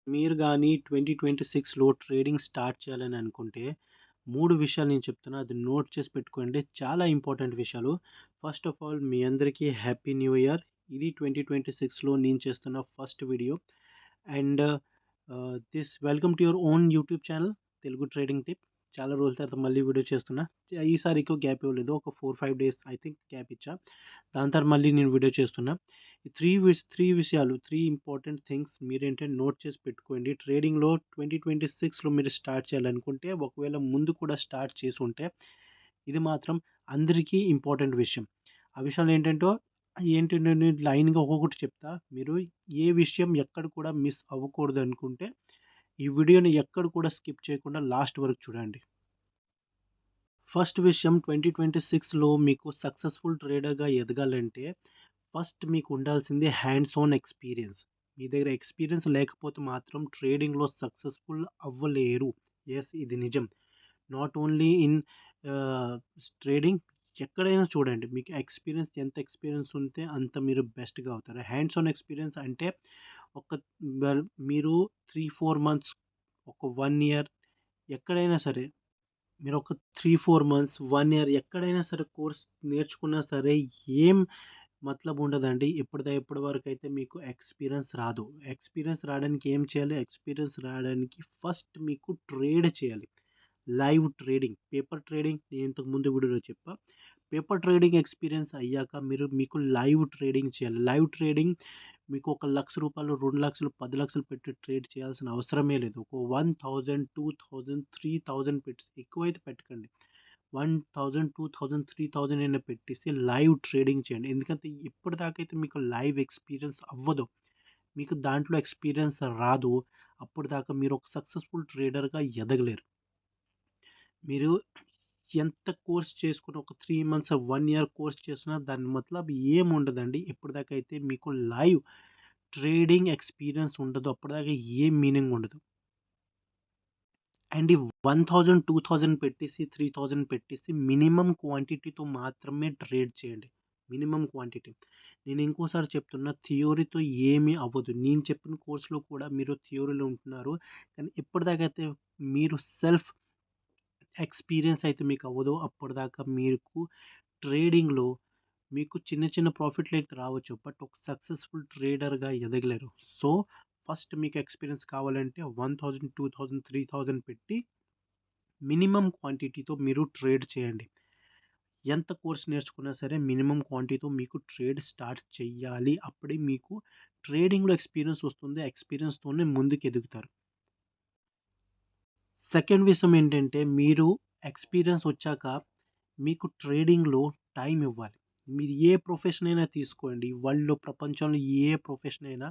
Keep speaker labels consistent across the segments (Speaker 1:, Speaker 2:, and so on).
Speaker 1: మీరు గాని 2026లో trading start చేయాలని అనుకుంటే, 3 విషయాలు నేను చెప్తున్నా. అది నోట్ చేసి పెట్టుకోండి. చాలా ఇంపార్టెంట్ విషయాలు. ఫస్ట్ ఆఫ్ ఆల్ మీ అందరికీ హ్యాపీ న్యూ ఇయర్. ఇది 2026లో నేను చేస్తున్న first video. And welcome to your own YouTube channel Telugu trading tip. చాలా రోజుల తర్వాత మళ్ళీ వీడియో చేస్తున్నా. ఈసారి ఎక్కువ గ్యాప్ ఇవ్వలేదు. ఒక 4-5 డేస్ ఐ థింక్ గ్యాప్ ఇచ్చా. దాని తర్వాత మళ్ళీ నేను వీడియో చేస్తున్నా. ఈ త్రీ విషయాలు, 3 ఇంపార్టెంట్ థింగ్స్ మీరేంటంటే నోట్ చేసి పెట్టుకోండి. ట్రేడింగ్‌లో 2026లో మీరు స్టార్ట్ చేయాలనుకుంటే, ఒకవేళ ముందు కూడా స్టార్ట్ చేసుంటే, ఇది మాత్రం అందరికీ ఇంపార్టెంట్ విషయం. ఆ విషయాలు ఏంటంటే నేను లైన్‌గా ఒక్కొక్కటి చెప్తా. మీరు ఏ విషయం ఎక్కడ కూడా మిస్ అవ్వకూడదనుకుంటే, ఈ వీడియోని ఎక్కడ కూడా స్కిప్ చేయకుండా లాస్ట్ వరకు చూడండి. ఫస్ట్ విషయం 2026లో మీకు సక్సెస్‌ఫుల్ ట్రేడర్‌గా ఎదగాలంటే, ఫస్ట్ మీకు ఉండాల్సింది హ్యాండ్స్ ఆన్ ఎక్స్‌పీరియన్స్. మీ దగ్గర ఎక్స్‌పీరియన్స్ లేకపోతే మాత్రం ట్రేడింగ్‌లో సక్సెస్‌ఫుల్ అవ్వలేరు. యెస్, ఇది నిజం. నాట్ ఓన్లీ ఇన్ ఆహ్, ట్రేడింగ్, ఎక్కడైనా చూడండి. మీకు ఎంత ఎక్స్‌పీరియన్స్ ఉంటే అంత మీరు బెస్ట్‌గా అవుతారు. హ్యాండ్స్ ఆన్ ఎక్స్‌పీరియన్స్ అంటే ఒక మీరు 3, 4 మంత్స్, ఒక 1 ఇయర్ ఎక్కడైనా సరే, మీరు ఒక 3, 4 మంత్స్, 1 ఇయర్ ఎక్కడైనా సరే కోర్స్ నేర్చుకున్నా సరే ఏం మతలబ్ ఉండదండి. ఇప్పటి వరకైతే మీకు ఎక్స్‌పీరియన్స్ రాదు. ఎక్స్‌పీరియన్స్ రావడానికి ఏం చేయాలి? ఎక్స్‌పీరియన్స్ రావడానికి ఫస్ట్ మీకు ట్రేడ్ చేయాలి. లైవ్ ట్రేడింగ్, పేపర్ ట్రేడింగ్ నేను ఇంతకు ముందు వీడియోలో చెప్పా. పేపర్ ట్రేడింగ్ ఎక్స్‌పీరియన్స్ అయ్యాక మీకు లైవ్ ట్రేడింగ్ చేయాలి. లైవ్ ట్రేడింగ్ మీకు ఒక రూ. 1,00,000, 2,00,000, 10,00,000 పెట్టి ట్రేడ్ చేయాల్సిన అవసరమే లేదు. ఒక 1,000, 2,000, 3,000 పెట్టి, ఎక్కువైతే పెట్టకండి. 1,000, 2,000, 3,000 అయినా పెట్టేసి లైవ్ ట్రేడింగ్ చేయండి. ఎందుకంటే ఇప్పటిదాకైతే మీకు లైవ్ ఎక్స్‌పీరియన్స్ అవ్వదు. మీకు దాంట్లో ఎక్స్‌పీరియన్స్ రాదు. అప్పటిదాకా మీరు ఒక సక్సెస్‌ఫుల్ ట్రేడర్‌గా ఎదగలేరు. మీరు ఎంత కోర్స్ చేసుకున్న, ఒక 3 మంత్స్, 1 ఇయర్ కోర్స్ చేసినా దాని మతలబ్ ఏముండదండి. ఇప్పటిదాకా అయితే మీకు లైవ్ ట్రేడింగ్ ఎక్స్‌పీరియన్స్ ఉండదు. అప్పటిదాకా ఏం మీనింగ్ ఉండదు. అండ్ ఈ 1,000, 2,000 పెట్టేసి, 3,000 పెట్టేసి మినిమమ్ క్వాంటిటీతో మాత్రమే ట్రేడ్ చేయండి. Minimum quantity. నేను ఇంకోసారి చెప్తున్నా, థియరీతో ఏమీ అవ్వదు. నేను చెప్పిన కోర్స్‌లో కూడా మీరు థియరీలో ఉంటున్నారు. కానీ ఇప్పటిదాకా అయితే మీరు సెల్ఫ్ ఎక్స్‌పీరియన్స్ అయితే మీకు అవ్వదు. అప్పటిదాకా మీకు ట్రేడింగ్‌లో మీకు చిన్న చిన్న ప్రాఫిట్‌లయితే రావచ్చు. బట్ ఒక సక్సెస్‌ఫుల్ ట్రేడర్‌గా ఎదగలేరు. సో, ఫస్ట్ మీకు ఎక్స్‌పీరియన్స్ కావాలంటే 1,000, 2,000, 3,000 పెట్టి మినిమమ్ క్వాంటిటీతో మీరు ట్రేడ్ చేయండి. ఎంత కోర్స్ నేర్చుకున్నా సరే మినిమమ్ క్వాంటిటీతో మీకు ట్రేడ్ స్టార్ట్ చెయ్యాలి. అప్పుడే మీకు ట్రేడింగ్‌లో ఎక్స్‌పీరియన్స్ వస్తుంది. ఎక్స్‌పీరియన్స్‌తోనే ముందుకెదుగుతారు. సెకండ్ విషయం ఏంటంటే, మీరు ఎక్స్‌పీరియన్స్ వచ్చాక మీకు ట్రేడింగ్‌లో టైం ఇవ్వాలి. మీరు ఏ ప్రొఫెషన్ అయినా తీసుకోండి. వరల్డ్‌లో, ప్రపంచంలో ఏ ప్రొఫెషన్ అయినా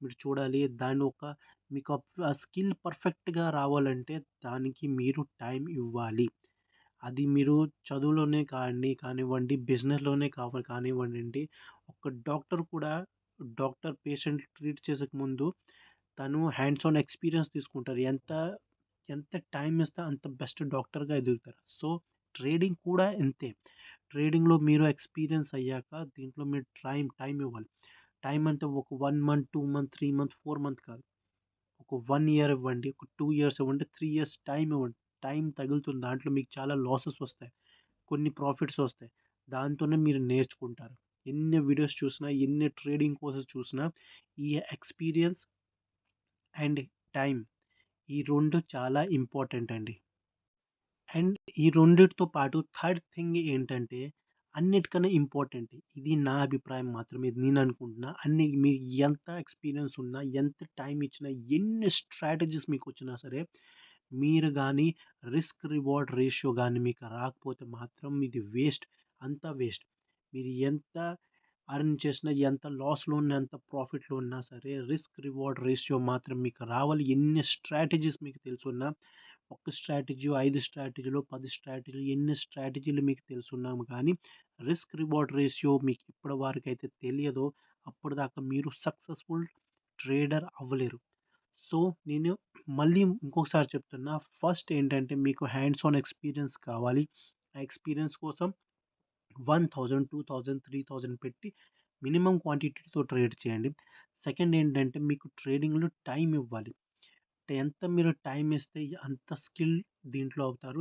Speaker 1: మీరు చూడాలి. దాన్ని మీకు ఆ స్కిల్ పర్ఫెక్ట్‌గా రావాలంటే దానికి మీరు టైం ఇవ్వాలి. అది మీరు చదువులోనే కానివ్వండి, బిజినెస్‌లోనే కానివ్వండి. ఒక డాక్టర్ కూడా, డాక్టర్ పేషెంట్ ట్రీట్ చేసే ముందు తను హ్యాండ్స్ ఆన్ ఎక్స్‌పీరియన్స్ తీసుకుంటారు. ఎంత ఎంత టైమ్ ఇస్తే అంత బెస్ట్ డాక్టర్‌గా ఎదుగుతారు. సో, ట్రేడింగ్ కూడా అంతే. ట్రేడింగ్‌లో మీరు ఎక్స్‌పీరియన్స్ అయ్యాక దీంట్లో మీరు టైమ్ ఇవ్వాలి. టైమ్ అంటే ఒక 1 మంత్, 2 మంత్, 3 మంత్, 4 మంత్ కాదు. ఒక 1 ఇయర్ ఇవ్వండి. ఒక 2 ఇయర్స్ ఇవ్వండి. 3 ఇయర్స్ టైమ్ ఇవ్వండి. టైమ్ తగులుతుంది. దాంట్లో మీకు చాలా లాసెస్ వస్తాయి. కొన్ని ప్రాఫిట్స్ వస్తాయి. దాంతోనే మీరు నేర్చుకుంటారు. ఎన్ని వీడియోస్ చూసినా, ఎన్ని ట్రేడింగ్ కోర్సెస్ చూసినా ఈ ఎక్స్‌పీరియన్స్ అండ్ టైమ్, ఈ 2 చాలా ఇంపార్టెంట్ అండి. అండ్ ఈ రెండిటితో పాటు థర్డ్ థింగ్ ఏంటంటే, అన్నిటికన్నా ఇంపార్టెంట్, ఇది నా అభిప్రాయం మాత్రమే. ఇది నేను అనుకుంటున్నా. మీకు ఎంత ఎక్స్‌పీరియన్స్ ఉన్నా, ఎంత టైమ్ ఇచ్చినా, ఎన్ని స్ట్రాటజీస్ మీకొచ్చినా సరే, మీరు గాని రిస్క్ రివార్డ్ రేషియో గాని మీకు రాకపోతే మాత్రం ఇది వేస్ట్. అంతా వేస్ట్. మీరు ఎంత ఎర్న్ చేసినా, ఎంత లాస్‌లో ఉన్నా, ఎంత ప్రాఫిట్‌లో ఉన్నా సరే, రిస్క్ రివార్డ్ రేషియో మాత్రం మీకు రావాలి. ఎన్ని స్ట్రాటజీస్ మీకు తెలిసున్నా, ఒక స్ట్రాటజీ, 5 స్ట్రాటజీలు, 10 స్ట్రాటజీలు, ఎన్ని స్ట్రాటజీలు మీకు తెలుసున్నా గానీ, రిస్క్ రివార్డ్ రేషియో మీకు ఇప్పటి వరకైతే తెలియదో, అప్పటిదాకా మీరు సక్సెస్‌ఫుల్ ట్రేడర్ అవ్వలేరు. సో, నేను మళ్ళీ ఇంకొకసారి చెప్తున్నా. ఫస్ట్ ఏంటంటే, మీకు హ్యాండ్స్ ఆన్ ఎక్స్‌పీరియన్స్ కావాలి. ఆ ఎక్స్‌పీరియన్స్ కోసం 1,000, 2,000, 3,000 పెట్టి మినిమమ్ క్వాంటిటీతో ట్రేడ్ చేయండి. సెకండ్ ఏంటంటే, మీకు ట్రేడింగ్‌లో టైమ్ ఇవ్వాలి. ఎంత మీరు టైమ్ ఇస్తే అంత స్కిల్ దీంట్లో అవుతారు.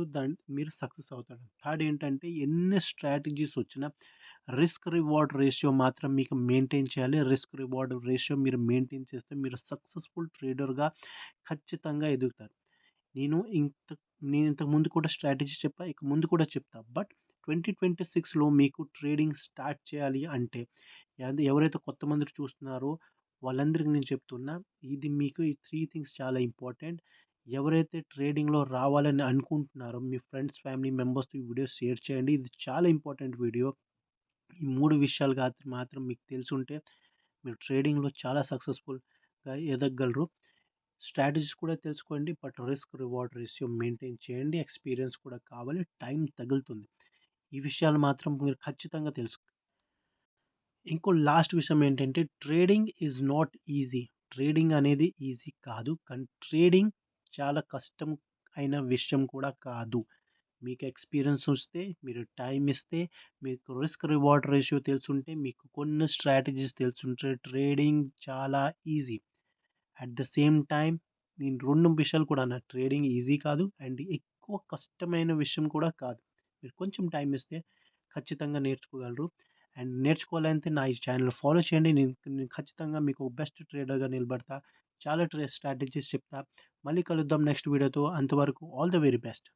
Speaker 1: మీరు సక్సెస్ అవుతారు. థర్డ్ ఏంటంటే ఎన్ని స్ట్రాటజీస్ వచ్చినా రిస్క్ రివార్డ్ రేషియో మాత్రం మీకు మెయింటైన్ చేయాలి. రిస్క్ రివార్డ్ రేషియో మీరు మెయింటైన్ చేస్తే మీరు సక్సెస్‌ఫుల్ ట్రేడర్‌గా ఖచ్చితంగా ఎదుగుతారు. నేను ఇంత నేను ఇంతకు ముందు కూడా స్ట్రాటజీ చెప్పా. ఇక ముందు కూడా చెప్తా. బట్ 2026లో మీకు ట్రేడింగ్ స్టార్ట్ చేయాలి అంటే ఎవరైతే కొత్తమంది చూస్తున్నారో వాళ్ళందరికి నేను చెప్తున్నా. ఇది మీకు ఈ 3 థింగ్స్ చాలా ఇంపార్టెంట్. ఎవరైతే ట్రేడింగ్‌లో రావాలని అనుకుంటున్నారో మీ ఫ్రెండ్స్, ఫ్యామిలీ మెంబర్స్‌తో ఈ వీడియో షేర్ చేయండి. ఇది చాలా ఇంపార్టెంట్ వీడియో. ఈ 3 విషయాలు మాత్రం మీకు తెలిసుంటే మీరు ట్రేడింగ్‌లో చాలా సక్సెస్‌ఫుల్‌గా ఎదగగలరు. స్ట్రాటజీస్ కూడా తెలుసుకోండి. But risk reward ratio maintain చేయండి. ఎక్స్‌పీరియన్స్ కూడా కావాలి. టైం తగులుతుంది. ఈ విషయాలు మాత్రం మీరు ఖచ్చితంగా ఇంకో లాస్ట్ విషయం ఏంటంటే trading is not easy. Trading అనేది ఈజీ కాదు. కానీ ట్రేడింగ్ చాలా కష్టం అయిన విషయం కూడా కాదు. మీకు ఎక్స్‌పీరియన్స్ వస్తే, మీరు టైమ్ ఇస్తే, మీకు రిస్క్ రివార్డ్ రేషియో తెలిసుంటే, మీకు కొన్ని స్ట్రాటజీస్ తెలిసుంటే ట్రేడింగ్ చాలా easy. At the same time నేను 2 విషయాలు కూడా అన్నా. ట్రేడింగ్ ఈజీ కాదు. అండ్ ఎక్కువ కష్టమైన విషయం కూడా కాదు. మీరు కొంచెం టైమ్ ఇస్తే ఖచ్చితంగా నేర్చుకోగలరు. అండ్ నేర్చుకోవాలంటే నా ఈ ఛానెల్ ఫాలో చేయండి. నేను నేను ఖచ్చితంగా మీకు బెస్ట్ ట్రేడర్‌గా నిలబడతా. చాలా స్ట్రాటజీస్ చెప్తా. మళ్ళీ కలుద్దాం నెక్స్ట్ వీడియోతో. అంతవరకు ఆల్ ద వెరీ బెస్ట్.